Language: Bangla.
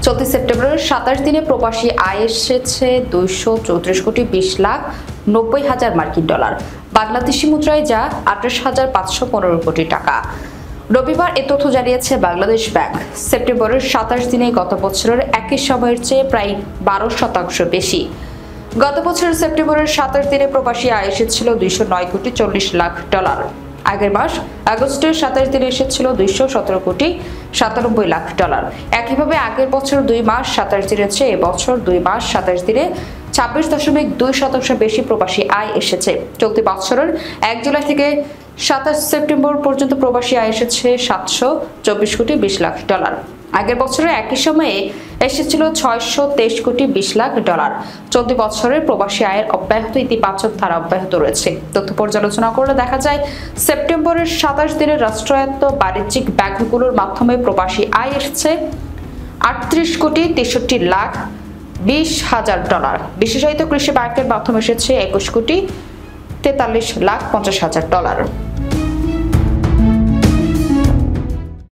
চলতি সেপ্টেম্বরের 27 দিনে প্রবাসী আয় এসেছে 234,20,90,000 মার্কিন ডলার, বাংলাদেশি মুদ্রায় যা 28,515 কোটি টাকা। রবিবার এ তথ্য জানিয়েছে বাংলাদেশ ব্যাংক। সেপ্টেম্বরের 27 দিনে গত বছরের একই সময়ের চেয়ে প্রায় 12% বেশি। গত বছরের সেপ্টেম্বরের 27 দিনে প্রবাসী আয় এসেছিল 209,40,00,000 ডলার। আগের মাস আগস্টের 27 দিনে এসেছিল 217,97,00,000 ডলার। একইভাবে আগের বছর 2 মাস 27 দিনের চেয়ে এবছর 2 মাস 27 দিনে 26.2% বেশি প্রবাসী আয় এসেছে। চলতি বছরের 1 জুলাই থেকে 27 সেপ্টেম্বর পর্যন্ত প্রবাসী আয় এসেছে 724,20,00,000 ডলার। আগের বছরের একই সময়ে এসেছিল 623,20,00,000 ডলার। চলতি বছরের প্রবাসী আয়ের অব্যাহত ইতিবাচক ধারা অব্যাহত রয়েছে। তথ্য পর্যালোচনা করলে দেখা যায়, সেপ্টেম্বরের 27 দিনে রাষ্ট্রায়ত্ত বাণিজ্যিক ব্যাংকগুলোর মাধ্যমে প্রবাসী আয় এসেছে 38,63,20,000 ডলার। বিশেষায়িত কৃষি ব্যাংকের মাধ্যমে এসেছে 21,43,50,000 ডলার।